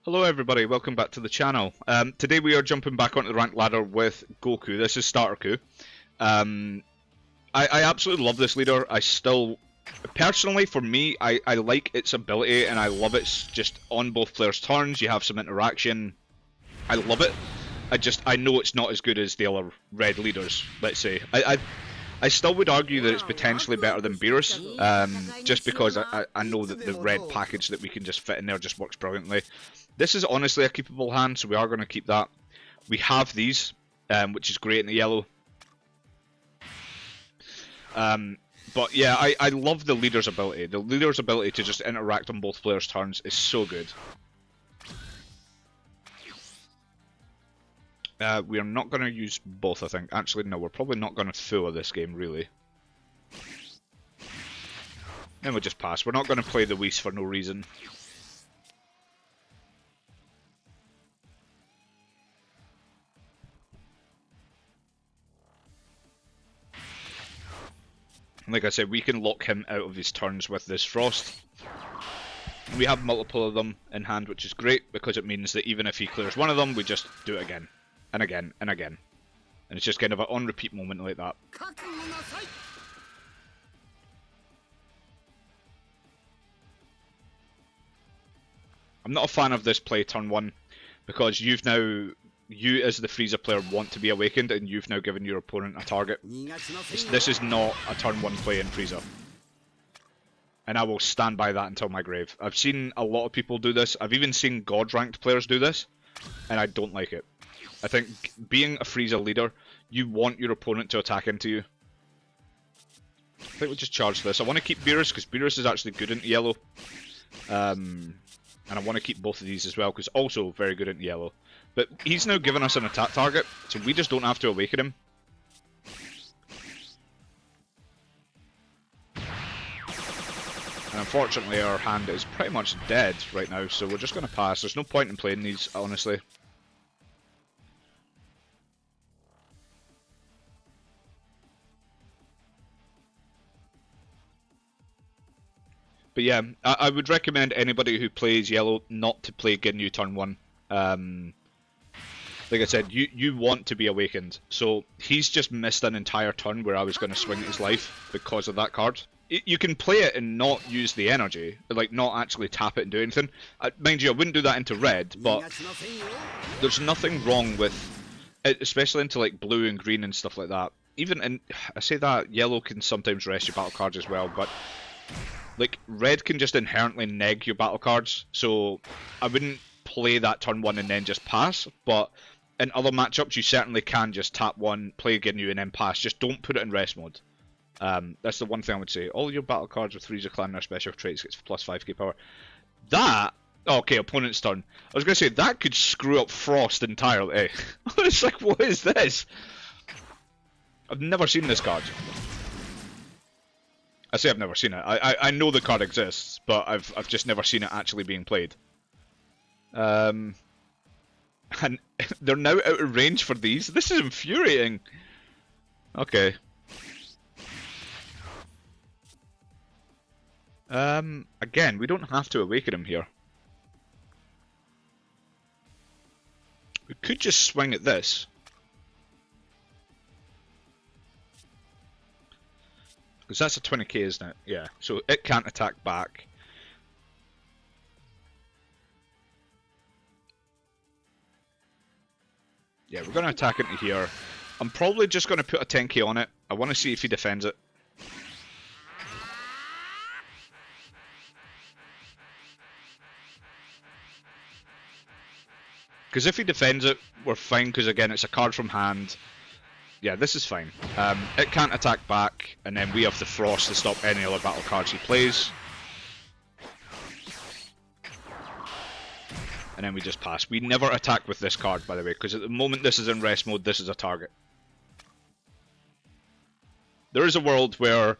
Hello everybody, welcome back to the channel. Today we are jumping back onto the rank ladder with Goku. This is Starterku. I absolutely love this leader. Personally for me, I like its ability and I love it's just on both players' turns. You have some interaction. I love it. I know it's not as good as the other red leaders, let's say. I still would argue that it's potentially better than Beerus, just because I know that the red package that we can just fit in there just works brilliantly. This is honestly a keepable hand, so we are going to keep that. We have these, which is great in the yellow. But yeah, I love the leader's ability. The leader's ability to just interact on both players' turns is so good. We are not going to use both, I think. Actually, no, we're probably not going to full of this game, really. Then we'll just pass. We're not going to play the Whis for no reason. Like I said, we can lock him out of his turns with this Frost. We have multiple of them in hand, which is great, because it means that even if he clears one of them, we just do it again. And again, and again. And it's just kind of an on-repeat moment like that. I'm not a fan of this play turn 1, because you as the Frieza player want to be awakened, and you've now given your opponent a target. This is not a turn 1 play in Frieza. And I will stand by that until my grave. I've seen a lot of people do this. I've even seen God-ranked players do this, and I don't like it. I think being a Frieza leader, you want your opponent to attack into you. I think we'll just charge this. I want to keep Beerus, because Beerus is actually good into yellow. And I want to keep both of these as well, because also very good into yellow. But he's now given us an attack target, so we just don't have to awaken him. And unfortunately our hand is pretty much dead right now, so we're just going to pass. There's no point in playing these, honestly. But yeah, I would recommend anybody who plays yellow not to play Ginyu turn 1. Like I said, you want to be awakened. So he's just missed an entire turn where I was going to swing his life because of that card. You can play it and not use the energy, like not actually tap it and do anything. Mind you, I wouldn't do that into red, but there's nothing wrong with it, especially into like blue and green and stuff like that. Even in, I say that, yellow can sometimes rest your battle cards as well, but like red can just inherently neg your battle cards, so I wouldn't play that turn 1 and then just pass, but in other matchups you certainly can just tap 1, play Ginyu and then pass. Just don't put it in rest mode. That's the one thing I would say. All your battle cards with Frieza Clan and their special traits gets plus 5k power. That, okay, opponent's turn. I was going to say, that could screw up Frost entirely. It's like, what is this? I've never seen this card. I say I've never seen it. I know the card exists, but I've just never seen it actually being played. And they're now out of range for these. This is infuriating. Okay. Again, we don't have to awaken him here. We could just swing at this. Because that's a 20k, isn't it? Yeah, so it can't attack back. Yeah, we're going to attack into here. I'm probably just going to put a 10k on it. I want to see if he defends it. Because if he defends it, we're fine, because again, it's a card from hand. Yeah, this is fine. It can't attack back, and then we have the Frost to stop any other battle cards he plays. And then we just pass. We never attack with this card, by the way, because at the moment this is in rest mode, this is a target. There is a world where,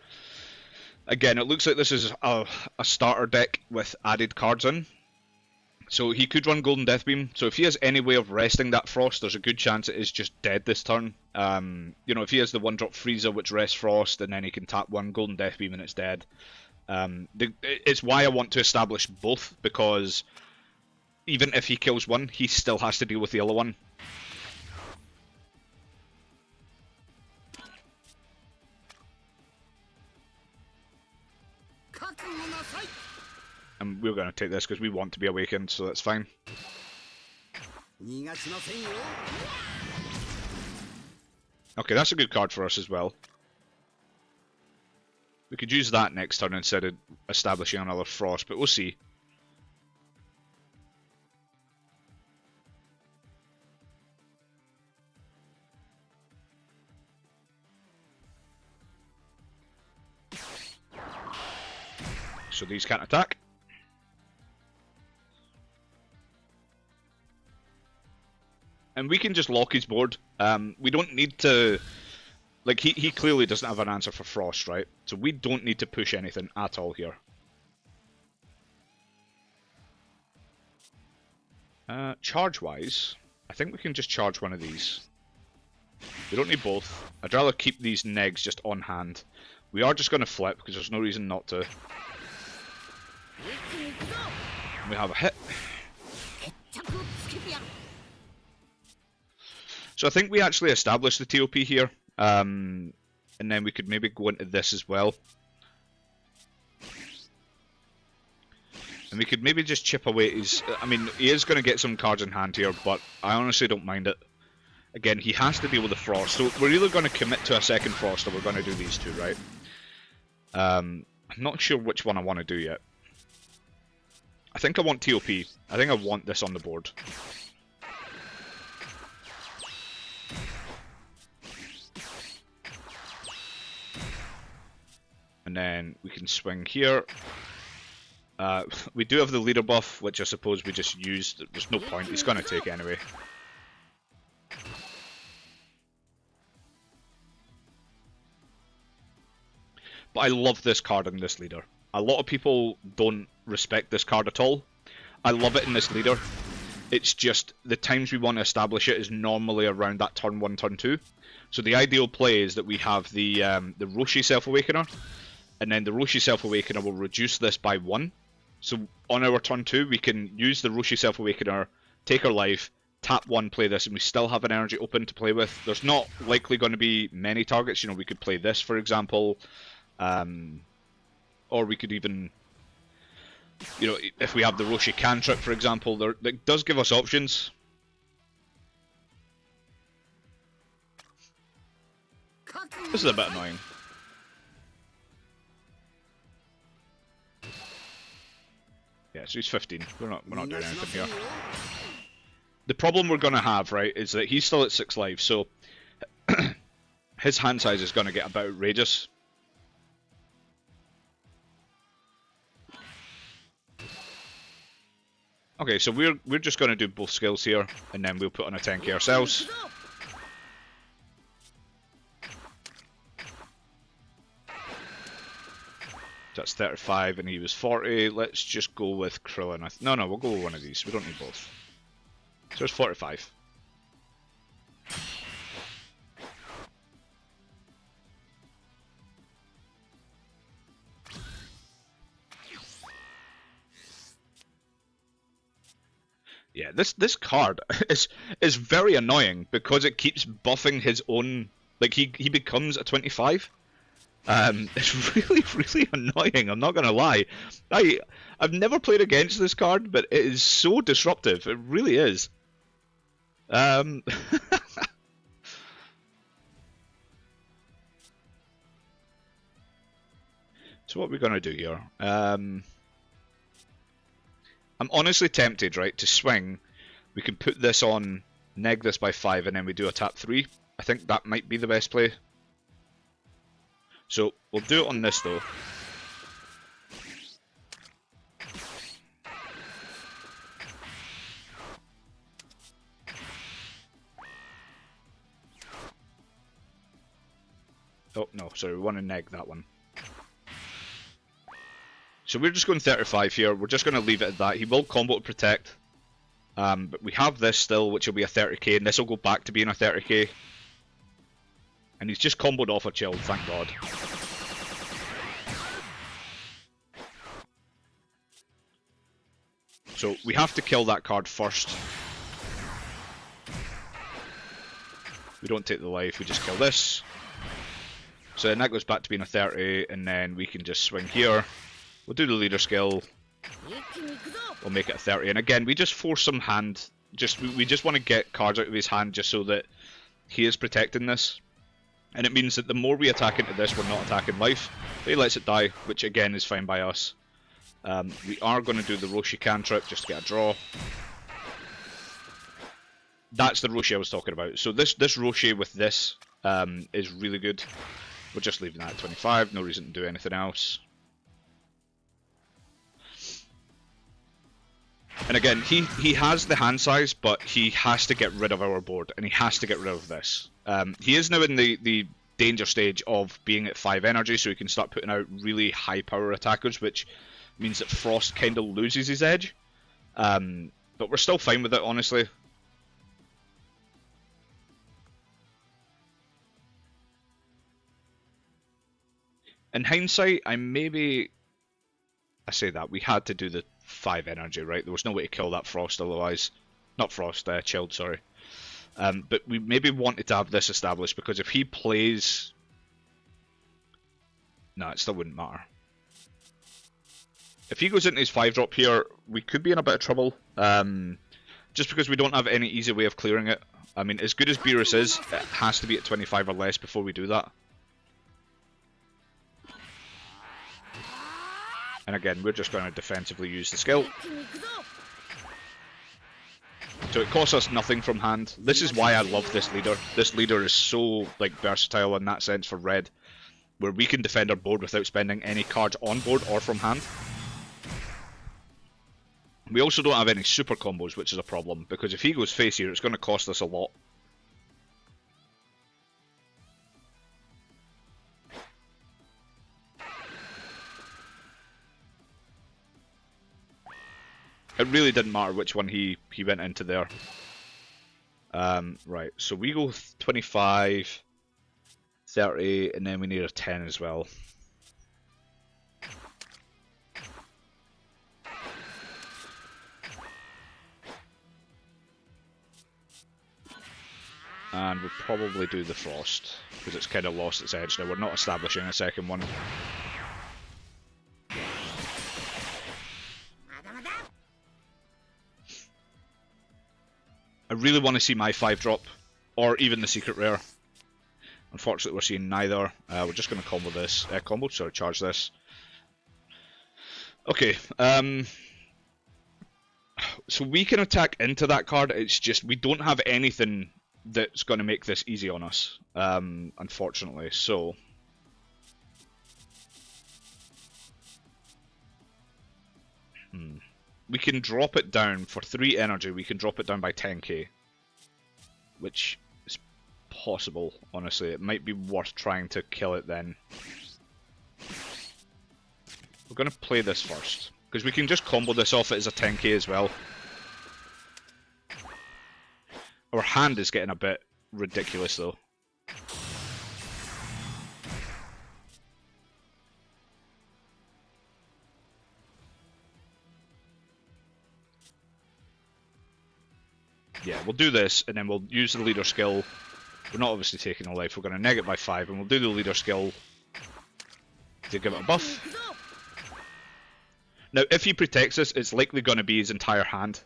again, it looks like this is a starter deck with added cards in. So he could run Golden Death Beam. So if he has any way of resting that Frost, there's a good chance it is just dead this turn. You know, if he has the 1-drop Frieza which rests Frost, and then he can tap 1 Golden Death Beam and it's dead. It's why I want to establish both, because even if he kills one, he still has to deal with the other one. And we're going to take this because we want to be awakened, so that's fine. Okay, that's a good card for us as well. We could use that next turn instead of establishing another Frost, but we'll see. So these can't attack. And we can just lock his board. We don't need to... Like, he clearly doesn't have an answer for Frost, right? So we don't need to push anything at all here. Charge-wise, I think we can just charge one of these. We don't need both. I'd rather keep these negs just on hand. We are just going to flip, because there's no reason not to. And we have a hit. So I think we actually established the TOP here. And then we could maybe go into this as well. And we could maybe just chip away his... I mean, he is going to get some cards in hand here, but I honestly don't mind it. Again, he has to deal with the Frost. So we're either going to commit to a second Frost or we're going to do these two, right? I'm not sure which one I want to do yet. I think I want TOP. I think I want this on the board. And then we can swing here. We do have the leader buff, which I suppose we just used. There's no point. He's going to take anyway. But I love this card in this leader. A lot of people don't respect this card at all. I love it in this leader. It's just the times we want to establish it is normally around that turn 1, turn 2. So the ideal play is that we have the Roshi Self-Awakener. And then the Roshi Self-Awakener will reduce this by 1. So on our turn 2, we can use the Roshi Self-Awakener, take our life, tap 1, play this, and we still have an energy open to play with. There's not likely going to be many targets. You know, we could play this, for example. Or we could even, you know, if we have the Roshi Cantrip, for example, that does give us options. This is a bit annoying. Yeah, so he's 15. We're not doing anything here. The problem we're going to have, right, is that he's still at 6 lives, so his hand size is going to get about outrageous. Okay, so we're just going to do both skills here, and then we'll put on a 10k ourselves. That's 35 and he was 40. Let's just go with Krillin. No, we'll go with one of these. We don't need both. So it's 45. Yeah, this card is very annoying because it keeps buffing his own. Like he becomes a 25. It's really annoying, I'm not gonna lie. I've never played against this card, but it is so disruptive, it really is. So what we're gonna do here, I'm honestly tempted, right, to swing. We can put this on, neg this by 5, and then we do a tap 3. I think that might be the best play. So we'll do it on this though. Oh no, sorry, we want to neg that one. So we're just going 35 here. We're just going to leave it at that. He will combo to protect. But we have this still, which will be a 30k, and this will go back to being a 30k. And he's just comboed off a chill, thank God. So So we have to kill that card first. We don't take the life, we just kill this. So then that goes back to being a 30, and then we can just swing here. We'll do the leader skill. We'll make it a 30, and again, we just force some hand. We just want to get cards out of his hand just so that he is protecting this. And it means that the more we attack into this, we're not attacking life. But he lets it die, which again is fine by us. We are going to do the Roshi cantrip just to get a draw. That's the Roshi I was talking about. So this Roshi with this is really good. We're just leaving that at 25, no reason to do anything else. And again, he has the hand size, but he has to get rid of our board, and he has to get rid of this. He is now in the danger stage of being at 5 energy, so he can start putting out really high power attackers, which means that Frost kind of loses his edge. But we're still fine with it, honestly. In hindsight, I say that we had to do the 5 energy, right? There was no way to kill that Frost otherwise. Not Frost, Chilled, sorry. But we maybe wanted to have this established, because if he plays... No, it still wouldn't matter. If he goes into his 5-drop here, we could be in a bit of trouble. Just because we don't have any easy way of clearing it. I mean, as good as Beerus is, it has to be at 25 or less before we do that. And again, we're just going to defensively use the skill. So it costs us nothing from hand. This is why I love this leader. This leader is so versatile in that sense for red, where we can defend our board without spending any cards on board or from hand. We also don't have any super combos, which is a problem, because if he goes face here, it's going to cost us a lot. It really didn't matter which one he went into there. Right, so we go 25, 30, and then we need a 10 as well. And we'll probably do the Frost, because it's kind of lost its edge now. We're not establishing a second one. I really want to see my 5-drop, or even the secret rare. Unfortunately, we're seeing neither. We're just going to combo this. Charge this. Okay. So we can attack into that card. It's just we don't have anything that's going to make this easy on us, unfortunately. So we can drop it down for 3 energy. We can drop it down by 10k, which is possible. Honestly, it might be worth trying to kill it then. We're going to play this first, because we can just combo this off it as a 10k as well. Our hand is getting a bit ridiculous though. Yeah, we'll do this, and then we'll use the leader skill. We're not obviously taking a life, we're going to neg it by 5, and we'll do the leader skill to give it a buff. Now, if he protects us, it's likely going to be his entire hand.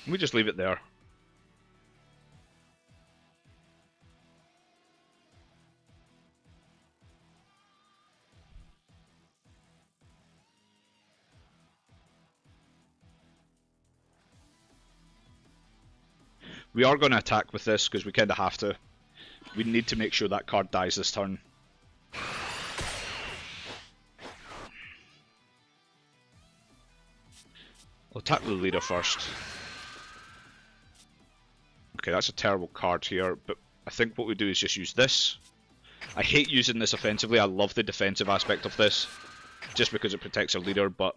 We just leave it there. We are going to attack with this because we kind of have to. We need to make sure that card dies this turn. I'll attack the leader first. Okay, that's a terrible card here, but I think what we do is just use this. I hate using this offensively. I love the defensive aspect of this, just because it protects our leader, but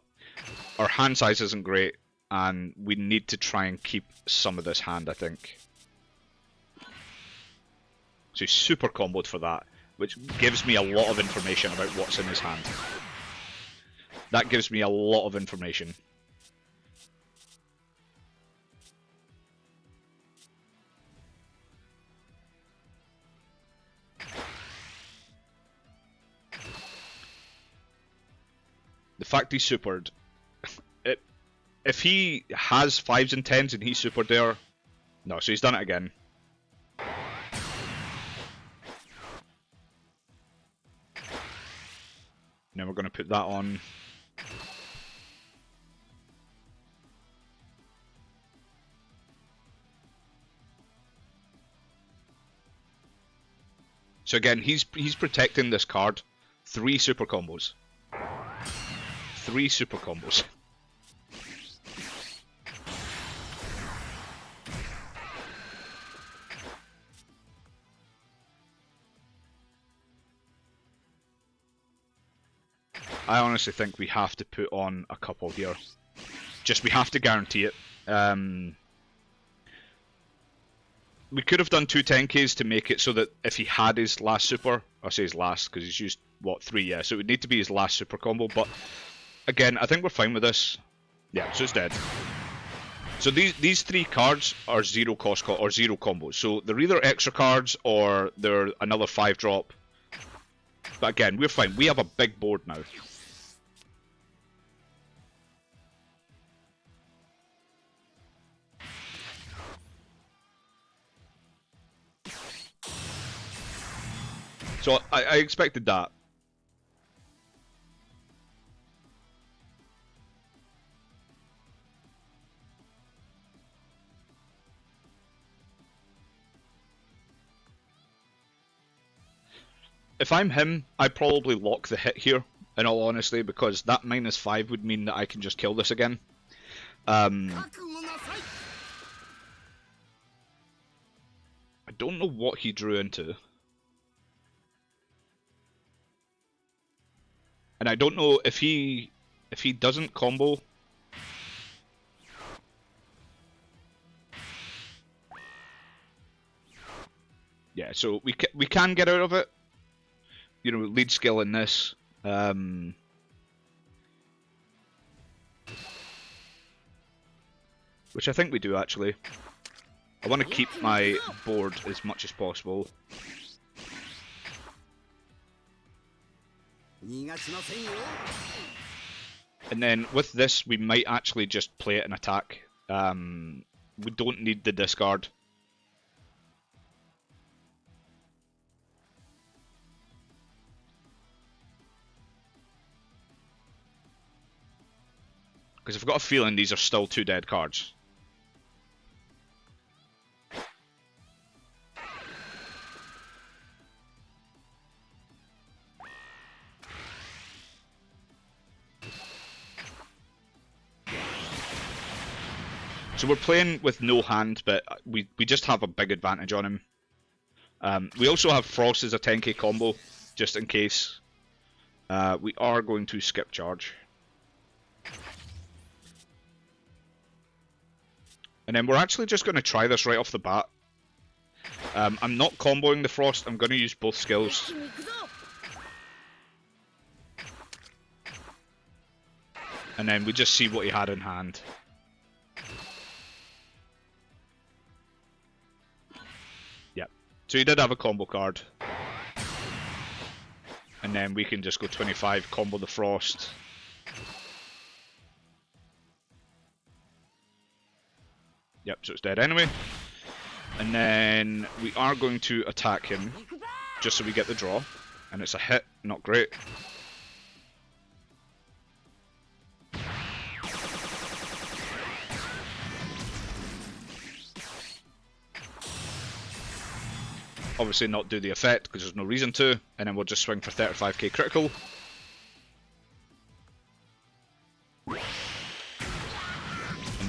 our hand size isn't great, and we need to try and keep some of this hand, I think. So he's super comboed for that, which gives me a lot of information about what's in his hand. That gives me a lot of information. The fact he's supered, if he has 5s and 10s and he's supered there, no, so he's done it again. Now we're going to put that on. So again, he's protecting this card. 3 super combos. 3 super combos. I honestly think we have to put on a couple here. Just, we have to guarantee it. We could have done 2 10Ks to make it so that if he had his last super, I'll say his last because he's used, what, 3, yeah, so it would need to be his last super combo, but again, I think we're fine with this. Yeah, so it's dead. So these 3 cards are 0 cost or 0 combos, so they're either extra cards or they're another 5 drop. But again, we're fine, we have a big board now. So I expected that. If I'm him, I probably lock the hit here, in all honesty, because that -5 would mean that I can just kill this again. I don't know what he drew into. And I don't know if he doesn't combo. Yeah, so we can get out of it. You know, lead skill in this. Which I think we do actually. I want to keep my board as much as possible. And then with this, we might actually just play it and attack. We don't need the discard. Because I've got a feeling these are still 2 dead cards. So we're playing with no hand, but we just have a big advantage on him. We also have Frost as a 10k combo, just in case. We are going to skip charge. And then we're actually just going to try this right off the bat. I'm not comboing the Frost, I'm going to use both skills. And then we just see what he had in hand. So he did have a combo card. And then we can just go 25, combo the Frost. Yep, so it's dead anyway. And then we are going to attack him, just so we get the draw. And it's a hit, not great. Obviously not do the effect because there's no reason to, and then we'll just swing for 35k critical. And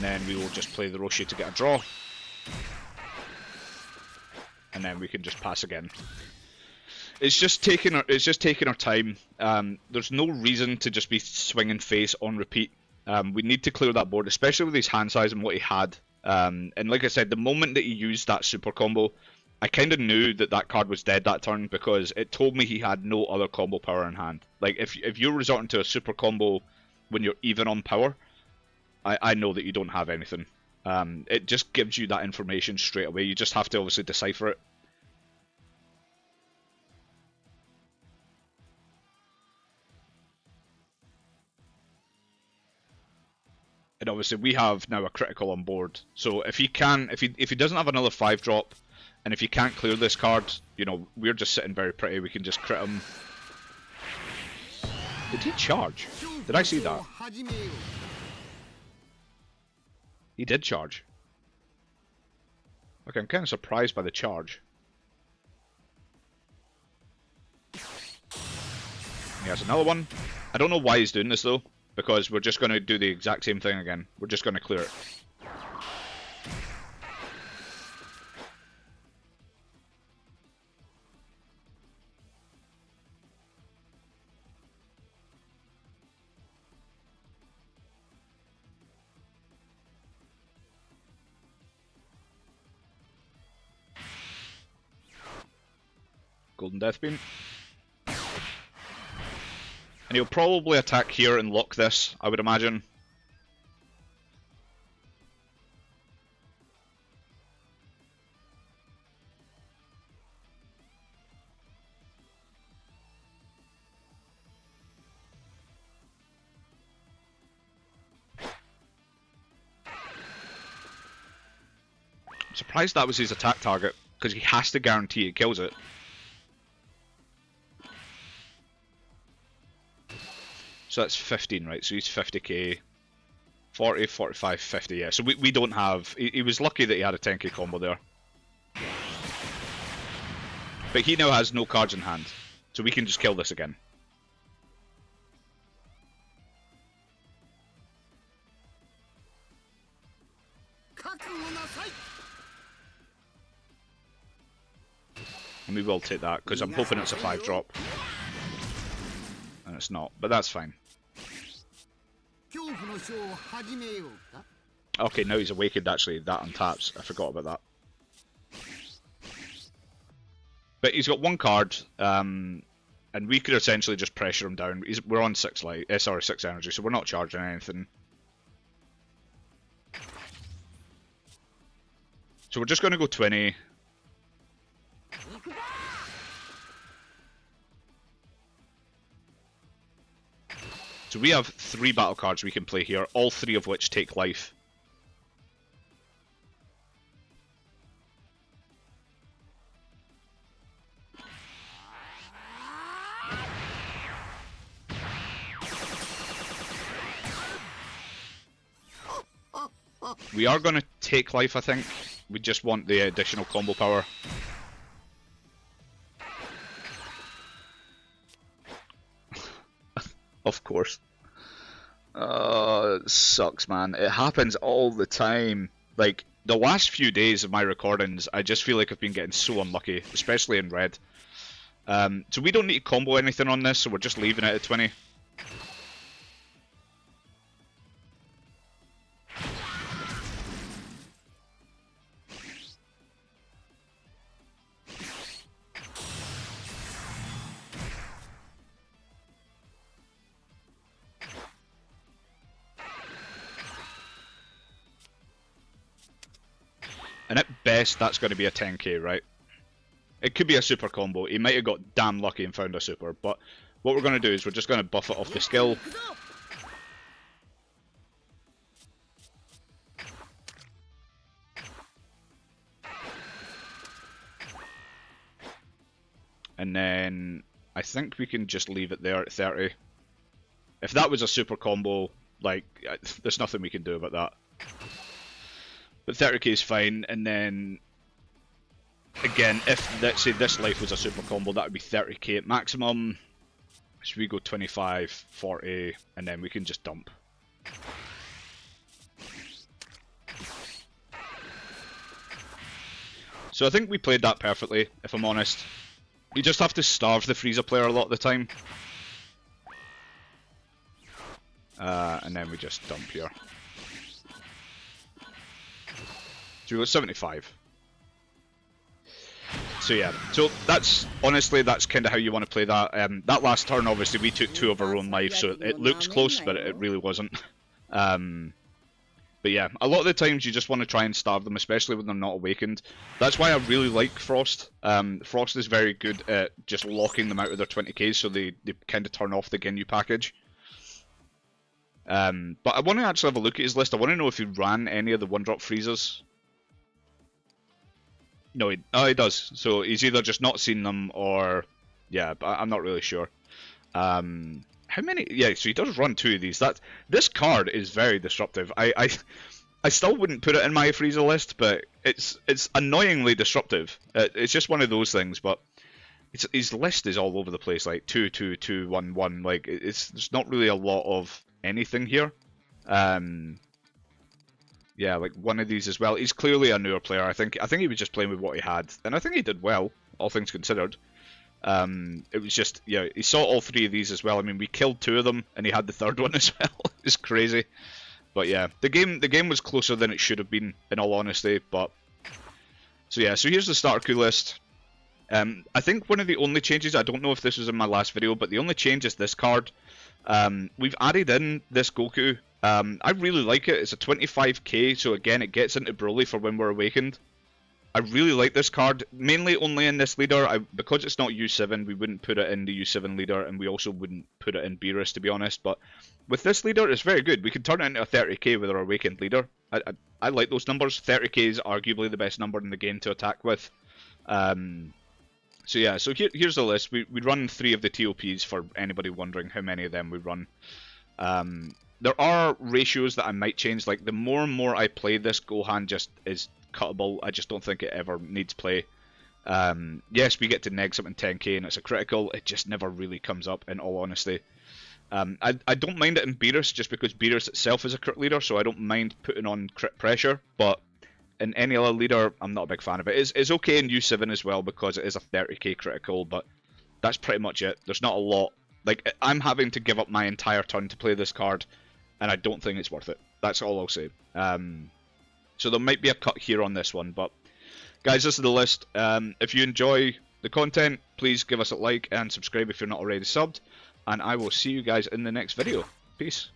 then we will just play the Roshi to get a draw. And then we can just pass again. It's just taking our time. There's no reason to just be swinging face on repeat. We need to clear that board, especially with his hand size and what he had. And like I said, the moment that he used that super combo, I kind of knew that that card was dead that turn because it told me he had no other combo power in hand. Like, if you're resorting to a super combo when you're even on power, I know that you don't have anything. It just gives you that information straight away. You just have to obviously decipher it. And obviously we have now a critical on board. So if he doesn't have another 5-drop, and if he can't clear this card, you know, we're just sitting very pretty. We can just crit him. Did he charge? Did I see that? He did charge. Okay, I'm kind of surprised by the charge. He has another one. I don't know why he's doing this though, because we're just going to do the exact same thing again. We're just going to clear it. Golden Death Beam. And he'll probably attack here and lock this, I would imagine. I'm surprised that was his attack target, because he has to guarantee it kills it. So that's 15, right? So he's 50k. 40, 45, 50, yeah. So we don't have... He was lucky that he had a 10k combo there. But he now has no cards in hand. So we can just kill this again. And we will take that, because I'm hoping it's a 5-drop. And it's not, but that's fine. Okay, now he's awakened actually, that untaps. I forgot about that. But he's got one card, and we could essentially just pressure him down. We're on 6 light, 6 energy, so we're not charging anything. So we're just going to go 20. So we have 3 battle cards we can play here, all 3 of which take life. We are going to take life, I think. We just want the additional combo power. Of course. It sucks, man. It happens all the time. Like, the last few days of my recordings, I just feel like I've been getting so unlucky, especially in red. So we don't need to combo anything on this, so we're just leaving it at 20. And at best, that's going to be a 10k, right? It could be a super combo. He might have got damn lucky and found a super, but what we're going to do is we're just going to buff it off the skill. And then I think we can just leave it there at 30. If that was a super combo, like, there's nothing we can do about that. But 30k is fine, and then again, if let's say this life was a super combo, that would be 30k at maximum. Should we go 25, 40, and then we can just dump. So I think we played that perfectly, if I'm honest. You just have to starve the Frieza player a lot of the time. And then we just dump here. So we got 75. So yeah, so that's honestly that's kind of how you want to play that. That last turn, obviously, we took 2 of our own life, so it looks close, but it really wasn't. But yeah, a lot of the times you just want to try and starve them, especially when they're not awakened. That's why I really like Frost. Frost is very good at just locking them out of their 20k, so they kind of turn off the Ginyu package. But I want to actually have a look at his list. I want to know if he ran any of the 1-drop Friezas. No, he does. So he's either just not seen them or... Yeah, but I'm not really sure. How many? Yeah, so he does run 2 of these. This card is very disruptive. I still wouldn't put it in my Frieza list, but it's annoyingly disruptive. It's just one of those things, but his list is all over the place, like 2, 2, 2, 1, 1. Like there's not really a lot of anything here. Yeah, like one of these as well. He's clearly a newer player. I think he was just playing with what he had, and I think he did well, all things considered. It was just, yeah, he saw all 3 of these as well. I mean, we killed 2 of them, and he had the 3rd one as well. It's crazy. But yeah, the game was closer than it should have been, in all honesty. But so yeah, so here's the Starterku list. I think one of the only changes, I don't know if this was in my last video, but the only change is this card. We've added in this Goku. I really like it. It's a 25k, so again, it gets into Broly for when we're awakened. I really like this card, mainly only in this leader. Because it's not U7, we wouldn't put it in the U7 leader, and we also wouldn't put it in Beerus, to be honest. But with this leader, it's very good. We can turn it into a 30k with our awakened leader. I like those numbers. 30k is arguably the best number in the game to attack with. So yeah, so here's the list. We run 3 of the TOPs for anybody wondering how many of them we run. There are ratios that I might change. Like the more and more I play this, Gohan just is cuttable. I just don't think it ever needs play. Yes, we get to neg something 10k and it's a critical. It just never really comes up, in all honesty. I don't mind it in Beerus just because Beerus itself is a crit leader, so I don't mind putting on crit pressure. But in any other leader, I'm not a big fan of it. It's okay in U7 as well because it is a 30k critical, but that's pretty much it. There's not a lot. Like, I'm having to give up my entire turn to play this card, and I don't think it's worth it. That's all I'll say. So there might be a cut here on this one, but guys, this is the list. If you enjoy the content, please give us a like and subscribe if you're not already subbed, and I will see you guys in the next video. Peace.